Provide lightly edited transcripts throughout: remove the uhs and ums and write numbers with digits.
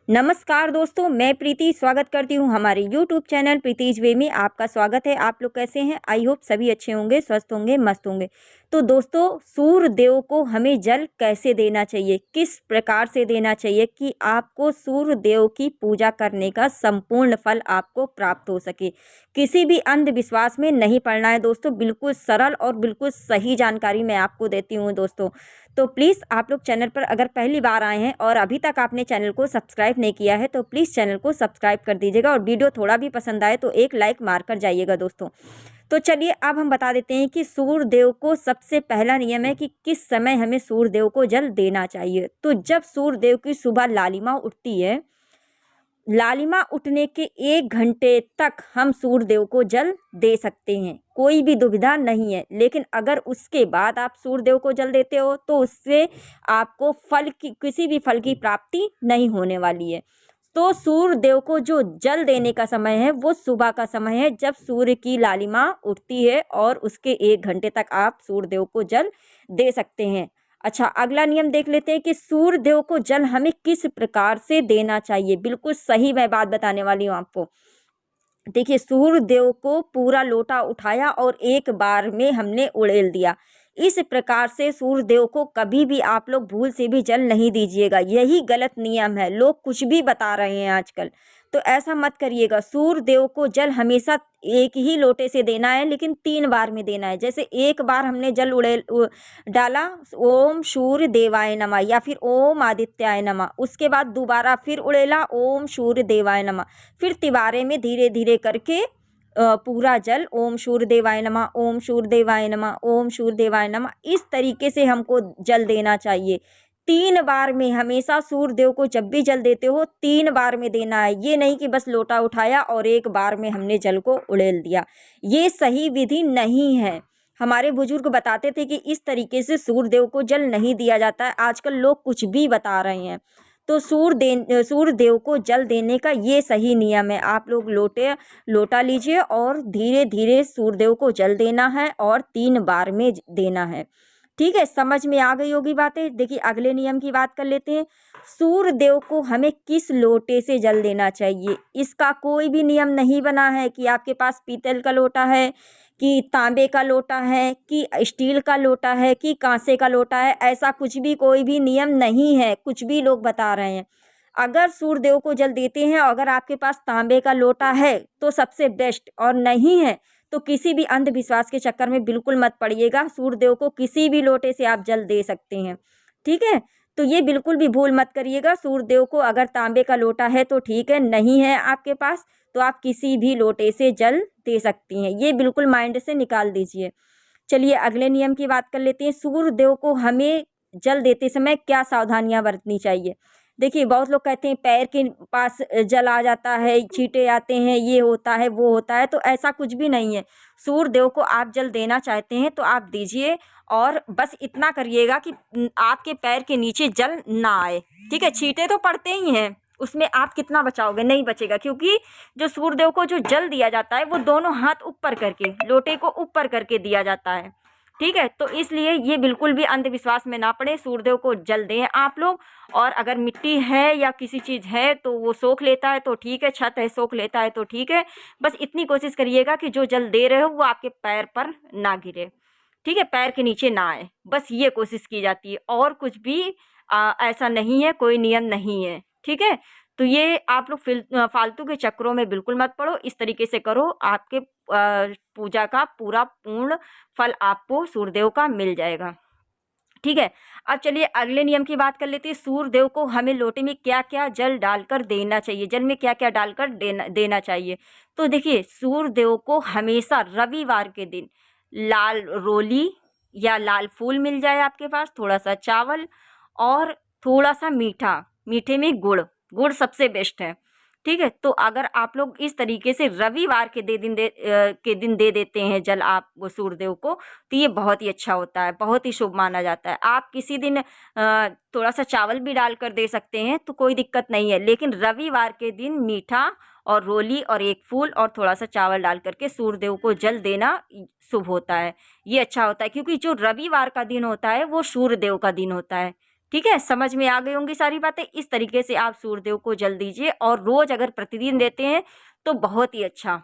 नमस्कार दोस्तों, मैं प्रीति स्वागत करती हूँ हमारे YouTube चैनल प्रीतिज वे में। आपका स्वागत है। आप लोग कैसे हैं? आई होप सभी अच्छे होंगे, स्वस्थ होंगे, मस्त होंगे। तो दोस्तों, सूर्य देव को हमें जल कैसे देना चाहिए, किस प्रकार से देना चाहिए कि आपको सूर्य देव की पूजा करने का संपूर्ण फल आपको प्राप्त हो सके। किसी भी अंधविश्वास में नहीं पड़ना है दोस्तों, बिल्कुल सरल और बिल्कुल सही जानकारी मैं आपको देती हूँ दोस्तों। तो प्लीज़ आप लोग चैनल पर अगर पहली बार आए हैं और अभी तक आपने चैनल को सब्सक्राइब नहीं किया है तो प्लीज़ चैनल को सब्सक्राइब कर दीजिएगा, और वीडियो थोड़ा भी पसंद आए तो एक लाइक मार कर जाइएगा दोस्तों। तो चलिए अब हम बता देते हैं कि सूर्य देव को सबसे पहला नियम है कि किस समय हमें सूर्य देव को जल देना चाहिए। तो जब सूर्य देव की सुबह लालिमा उठती है, लालिमा उठने के 1 घंटे तक हम सूर्य देव को जल दे सकते हैं, कोई भी दुविधा नहीं है। लेकिन अगर उसके बाद आप सूर्य देव को जल देते हो तो उससे आपको किसी भी फल की प्राप्ति नहीं होने वाली है। तो सूर्य देव को जो जल देने का समय है वो सुबह का समय है, जब सूर्य की लालिमा उठती है, और उसके 1 घंटे तक आप सूर्य देव को जल दे सकते हैं। अच्छा, अगला नियम देख लेते हैं कि सूर्य देव को जल हमें किस प्रकार से देना चाहिए। बिल्कुल सही मैं बात बताने वाली हूँ आपको। देखिए, सूर्य देव को पूरा लोटा उठाया और एक बार में हमने उड़ेल दिया। इस प्रकार से सूर्य देव को कभी भी आप लोग भूल से भी जल नहीं दीजिएगा, यही गलत नियम है। लोग कुछ भी बता रहे हैं आजकल, तो ऐसा मत करिएगा। सूर्य देव को जल हमेशा एक ही लोटे से देना है, लेकिन 3 बार में देना है। जैसे एक बार हमने जल डाला, ओम सूर्य देवाय नमः या फिर ओम आदित्याय नमः, उसके बाद दोबारा फिर उड़ेला, ओम सूर्य देवाय नमः। फिर तिबारे में धीरे धीरे करके पूरा जल ओम सूर्य देवाय नमः, ओम सूर्य देवाय नमः, ओम सूर्य देवाय नमः, इस तरीके से हमको जल देना चाहिए। 3 बार में हमेशा सूर्य देव को जब भी जल देते हो 3 बार में देना है। ये नहीं कि बस लोटा उठाया और एक बार में हमने जल को उड़ेल दिया, ये सही विधि नहीं है। हमारे बुजुर्ग बताते थे कि इस तरीके से सूर्य देव को जल नहीं दिया जाता है। आजकल लोग कुछ भी बता रहे हैं। तो सूर्य देव को जल देने का ये सही नियम है। आप लोग लोटा लीजिए और धीरे धीरे सूर्य देव को जल देना है, और 3 बार में देना है। ठीक है, समझ में आ गई होगी बातें। देखिए, अगले नियम की बात कर लेते हैं। सूर्य देव को हमें किस लोटे से जल देना चाहिए, इसका कोई भी नियम नहीं बना है कि आपके पास पीतल का लोटा है, कि तांबे का लोटा है, कि स्टील का लोटा है, कि कांसे का लोटा है। ऐसा कुछ भी कोई भी नियम नहीं है, कुछ भी लोग बता रहे हैं। अगर सूर्य देव को जल देते हैं, अगर आपके पास तांबे का लोटा है तो सबसे बेस्ट, और नहीं है तो किसी भी अंधविश्वास के चक्कर में बिल्कुल मत पड़िएगा। सूर्य देव को किसी भी लोटे से आप जल दे सकते हैं। ठीक है, तो ये बिल्कुल भी भूल मत करिएगा। सूर्य देव को अगर तांबे का लोटा है तो ठीक है, नहीं है आपके पास तो आप किसी भी लोटे से जल दे सकती हैं, ये बिल्कुल माइंड से निकाल दीजिए। चलिए अगले नियम की बात कर लेते हैं। सूर्य देव को हमें जल देते समय क्या सावधानियां बरतनी चाहिए। देखिए, बहुत लोग कहते हैं पैर के पास जल आ जाता है, छींटे आते हैं, ये होता है वो होता है, तो ऐसा कुछ भी नहीं है। सूर्य देव को आप जल देना चाहते हैं तो आप दीजिए, और बस इतना करिएगा कि आपके पैर के नीचे जल ना आए। ठीक है, छींटे तो पड़ते ही हैं, उसमें आप कितना बचाओगे, नहीं बचेगा। क्योंकि जो सूर्य देव को जो जल दिया जाता है वो दोनों हाथ ऊपर करके, लोटे को ऊपर करके दिया जाता है। ठीक है, तो इसलिए ये बिल्कुल भी अंधविश्वास में ना पड़े, सूर्यदेव को जल दें आप लोग। और अगर मिट्टी है या किसी चीज़ है तो वो सोख लेता है तो ठीक है, छत है सोख लेता है तो ठीक है। बस इतनी कोशिश करिएगा कि जो जल दे रहे हो वो आपके पैर पर ना गिरे। ठीक है, पैर के नीचे ना आए, बस ये कोशिश की जाती है, और कुछ भी ऐसा नहीं है, कोई नियम नहीं है। ठीक है, तो ये आप लोग फालतू के चक्करों में बिल्कुल मत पड़ो, इस तरीके से करो, आपके पूजा का पूरा पूर्ण फल आपको सूर्यदेव का मिल जाएगा। ठीक है, अब चलिए अगले नियम की बात कर लेते हैं। सूर्यदेव को हमें लोटे में क्या क्या जल डालकर देना चाहिए, जल में क्या क्या डालकर देना चाहिए। तो देखिए, सूर्यदेव को हमेशा रविवार के दिन लाल रोली या लाल फूल मिल जाए आपके पास, थोड़ा सा चावल और थोड़ा सा मीठा, मीठे में गुड़ सबसे बेस्ट है। ठीक है, तो अगर आप लोग इस तरीके से रविवार के दिन दे देते हैं जल आप वो सूर्यदेव को, तो ये बहुत ही अच्छा होता है, बहुत ही शुभ माना जाता है। आप किसी दिन थोड़ा सा चावल भी डालकर दे सकते हैं तो कोई दिक्कत नहीं है, लेकिन रविवार के दिन मीठा और रोली और एक फूल और थोड़ा सा चावल डाल करके सूर्यदेव को जल देना शुभ होता है, ये अच्छा होता है। क्योंकि जो रविवार का दिन होता है वो सूर्यदेव का दिन होता है। ठीक है, समझ में आ गई होंगी सारी बातें। इस तरीके से आप सूर्यदेव को जल दीजिए और रोज अगर प्रतिदिन देते हैं तो बहुत ही अच्छा।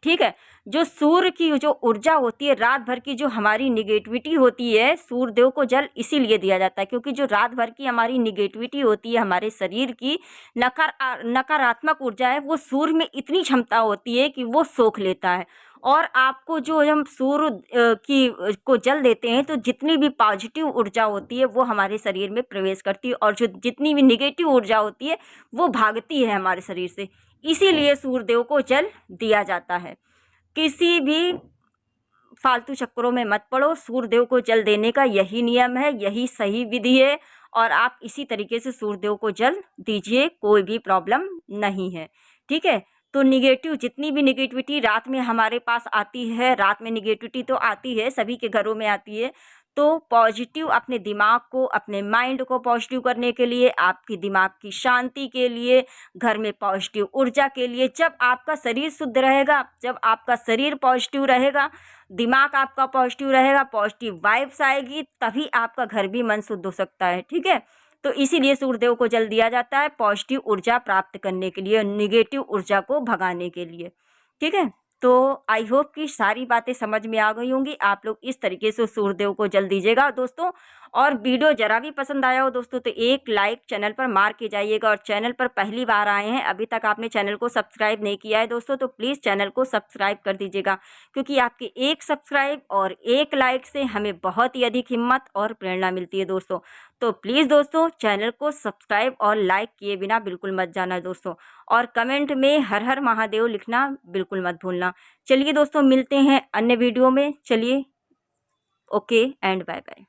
ठीक है, जो सूर्य की जो ऊर्जा होती है, रात भर की जो हमारी निगेटिविटी होती है, सूर्यदेव को जल इसीलिए दिया जाता है क्योंकि जो रात भर की हमारी निगेटिविटी होती है, हमारे शरीर की नकारात्मक ऊर्जा है, वो सूर्य में इतनी क्षमता होती है कि वो सोख लेता है। और आपको जो हम सूर्य को जल देते हैं तो जितनी भी पॉजिटिव ऊर्जा होती है वो हमारे शरीर में प्रवेश करती है और जो जितनी भी निगेटिव ऊर्जा होती है वो भागती है हमारे शरीर से। इसीलिए सूर्यदेव को जल दिया जाता है। किसी भी फालतू चक्करों में मत पड़ो, सूर्यदेव को जल देने का यही नियम है, यही सही विधि है और आप इसी तरीके से सूर्यदेव को जल दीजिए, कोई भी प्रॉब्लम नहीं है। ठीक है, तो निगेटिव जितनी भी निगेटिविटी रात में हमारे पास आती है, रात में निगेटिविटी तो आती है, सभी के घरों में आती है, तो पॉजिटिव अपने दिमाग को, अपने माइंड को पॉजिटिव करने के लिए, आपकी दिमाग की शांति के लिए, घर में पॉजिटिव ऊर्जा के लिए, जब आपका शरीर शुद्ध रहेगा, जब आपका शरीर पॉजिटिव रहेगा, दिमाग आपका पॉजिटिव रहेगा, पॉजिटिव वाइब्स आएगी, तभी आपका घर भी मन शुद्ध हो सकता है। ठीक है, तो इसीलिए सूर्यदेव को जल दिया जाता है पॉजिटिव ऊर्जा प्राप्त करने के लिए, निगेटिव ऊर्जा को भगाने के लिए। ठीक है, तो आई होप कि सारी बातें समझ में आ गई होंगी। आप लोग इस तरीके से सूर्यदेव को जल दीजिएगा दोस्तों। और वीडियो जरा भी पसंद आया हो दोस्तों तो एक लाइक चैनल पर मार के जाइएगा। और चैनल पर पहली बार आए हैं, अभी तक आपने चैनल को सब्सक्राइब नहीं किया है दोस्तों, तो प्लीज़ चैनल को सब्सक्राइब कर दीजिएगा क्योंकि आपके एक सब्सक्राइब और एक लाइक से हमें बहुत ही अधिक हिम्मत और प्रेरणा मिलती है दोस्तों। तो प्लीज़ दोस्तों चैनल को सब्सक्राइब और लाइक किए बिना बिल्कुल मत जाना दोस्तों। और कमेंट में हर हर महादेव लिखना बिल्कुल मत भूलना। चलिए दोस्तों, मिलते हैं अन्य वीडियो में। चलिए, ओके एंड बाय बाय।